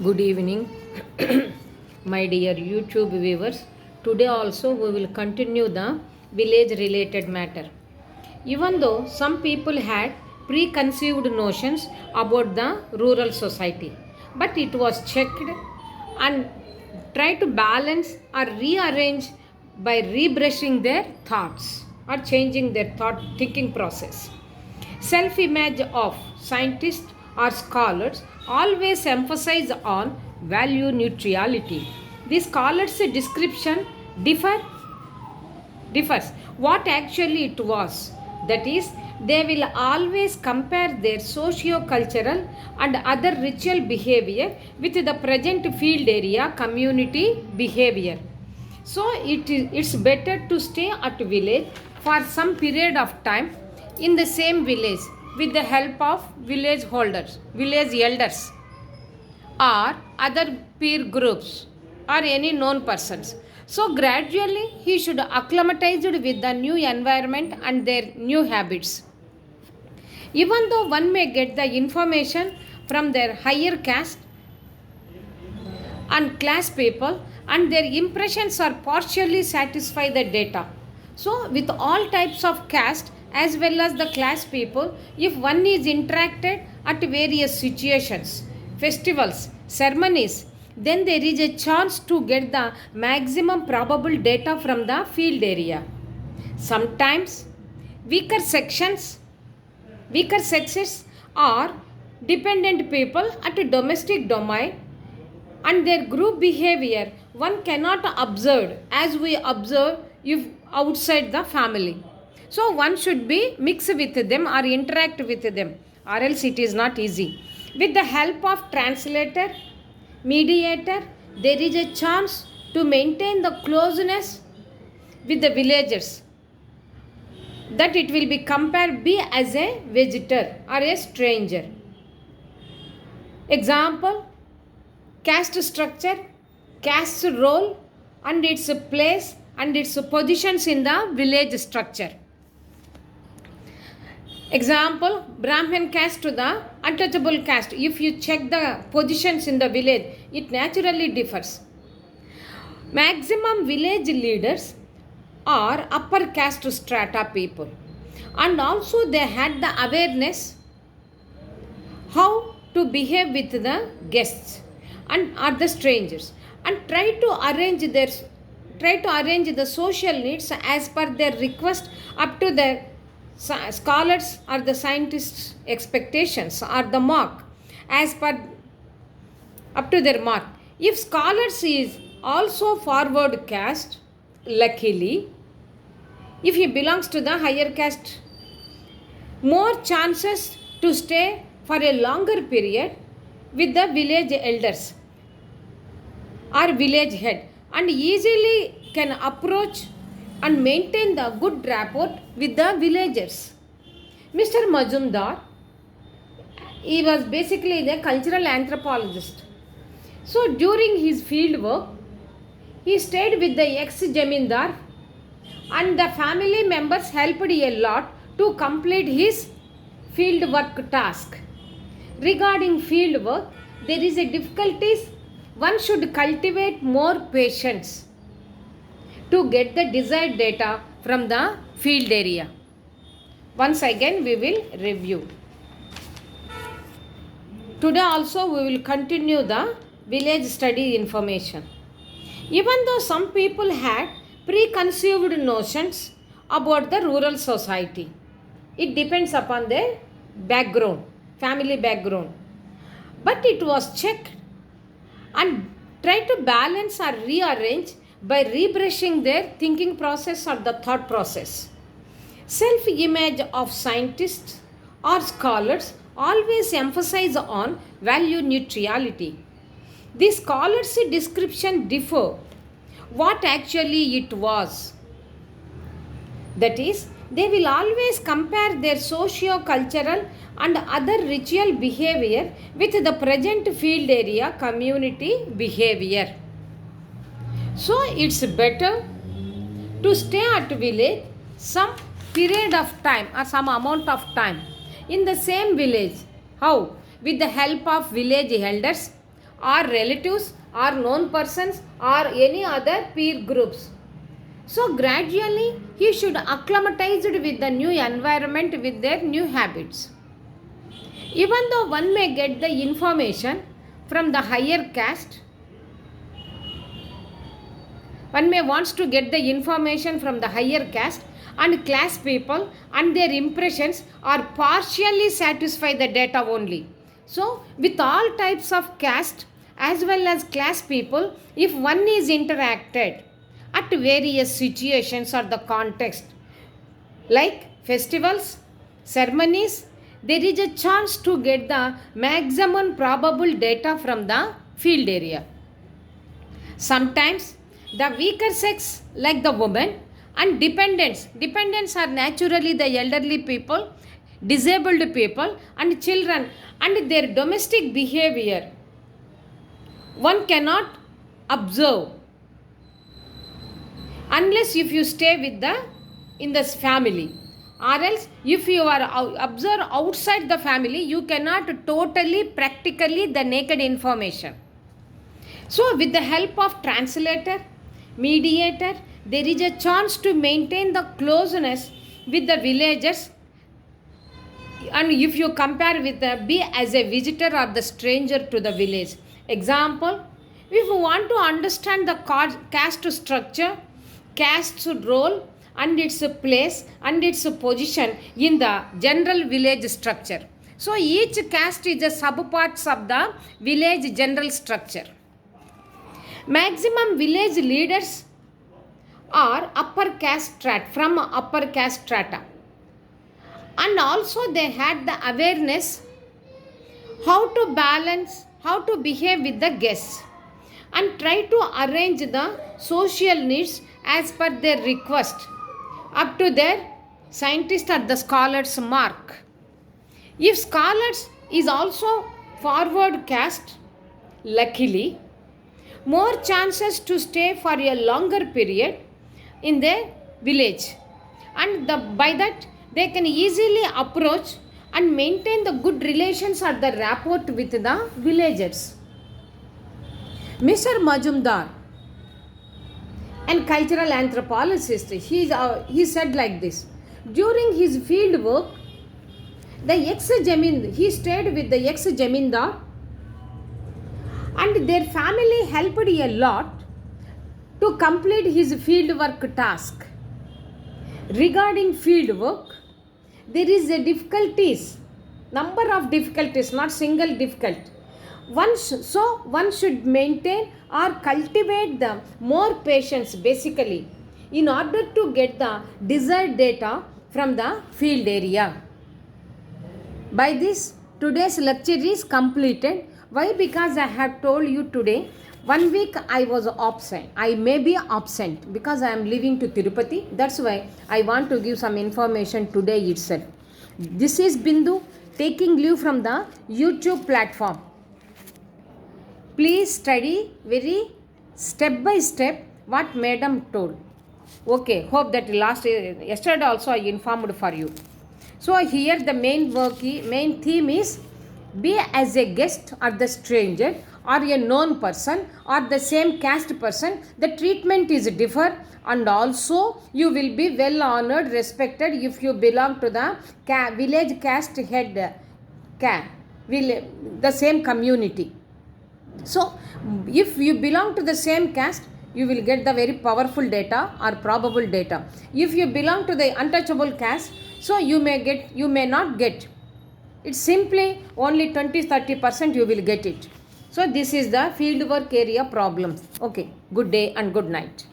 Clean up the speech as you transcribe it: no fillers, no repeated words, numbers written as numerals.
Good evening, my dear YouTube viewers. Today also we will continue the village related matter. Even though some people had preconceived notions about the rural society, but it was checked and tried to balance or rearrange by rebrushing their thoughts or changing their thought thinking process. Self image of scientists or scholars always emphasize on value neutrality. The scholars' description differs what actually it was. That is, they will always compare their socio-cultural and other ritual behavior with the present field area community behavior. So it's better to stay at village for some period of time in the same village with the help of village elders or other peer groups or any known persons. So gradually he should acclimatize with the new environment and their new habits. Even though one may get the information from their higher caste and class people and their impressions are partially satisfy the data. So with all types of caste as well as the class people, if one is interacted at various situations, festivals, ceremonies, then there is a chance to get the maximum probable data from the field area. Sometimes weaker sections, weaker sexes are dependent people at a domestic domain and their group behavior one cannot observe as we observe if outside the family. So one should be mixed with them or interact with them or else it is not easy. With the help of translator, mediator, there is a chance to maintain the closeness with the villagers that it will be compared be as a visitor or a stranger. Example, caste structure, caste role and its place and its positions in the village structure. Example, Brahmin caste to the untouchable caste. If you check the positions in the village, it naturally differs. Maximum village leaders are upper caste strata people. And also they had the awareness how to behave with the guests and other strangers and try to arrange the social needs as per their request up to the scholars or the scientists expectations or the mark as per up to their mark. If scholars is also forward caste, luckily if he belongs to the higher caste, more chances to stay for a longer period with the village elders or village head and easily can approach and maintain the good rapport with the villagers. Mr. Majumdar, he was basically the cultural anthropologist. So during his field work, he stayed with the ex-Jamindar and the family members helped a lot to complete his field work task. Regarding field work, there is a difficulties. One should cultivate more patience to get the desired data from the field area. Once again, we will review. Today also we will continue the village study information. Even though some people had preconceived notions about the rural society, it depends upon their background, family background. But it was checked and tried to balance or rearrange by rebrushing their thinking process or the thought process. Self-image of scientists or scholars always emphasize on value neutrality. The scholars' description differ what actually it was. That is, they will always compare their socio-cultural and other ritual behavior with the present field area community behavior. So it's better to stay at village some period of time or some amount of time in the same village. How? With the help of village elders or relatives or known persons or any other peer groups. So gradually he should acclimatize with the new environment with their new habits. Even though one may get the information from the higher caste, one may wants to get the information from the higher caste and class people, and their impressions are partially satisfy the data only. So with all types of caste as well as class people, if one is interacted at various situations or the context like festivals, ceremonies, there is a chance to get the maximum probable data from the field area. Sometimes the weaker sex like the women and dependents are naturally the elderly people, disabled people and children, and their domestic behavior one cannot observe unless if you stay with the in this family, or else if you are observe outside the family you cannot totally practically the naked information. So with the help of translator, mediator, there is a chance to maintain the closeness with the villagers, and if you compare with the be as a visitor or the stranger to the village. Example, if you want to understand the caste structure, caste's role and its place and its position in the general village structure. So each caste is a subparts of the village general structure. Maximum village leaders are upper caste strata, from upper caste strata, and also they had the awareness how to balance, how to behave with the guests and try to arrange the social needs as per their request up to their scientist or the scholars mark. If scholars is also forward caste, luckily more chances to stay for a longer period in their village, and by that they can easily approach and maintain the good relations or the rapport with the villagers. Mr. Majumdar, and cultural anthropologist, he said like this: during his field work, he stayed with the ex-Jamindar, and their family helped a lot to complete his field work task. Regarding field work, there is a difficulties, number of difficulties, not single difficult. One should maintain or cultivate the more patience basically in order to get the desired data from the field area. By this, today's lecture is completed. Why? Because I have told you today, 1 week I was absent. I may be absent because I am leaving to Tirupati. That's why I want to give some information today itself. This is Bindu taking leave from the YouTube platform. Please study very step by step what madam told. Okay, hope that yesterday also I informed for you. So here the main theme is be as a guest or the stranger or a known person or the same caste person. The treatment is differ, and also you will be well honored, respected if you belong to the village caste head, the same community. So if you belong to the same caste, you will get the very powerful data or probable data. If you belong to the untouchable caste, so you may not get. It's simply only 20-30% you will get it. So this is the fieldwork area problem. Okay, good day and good night.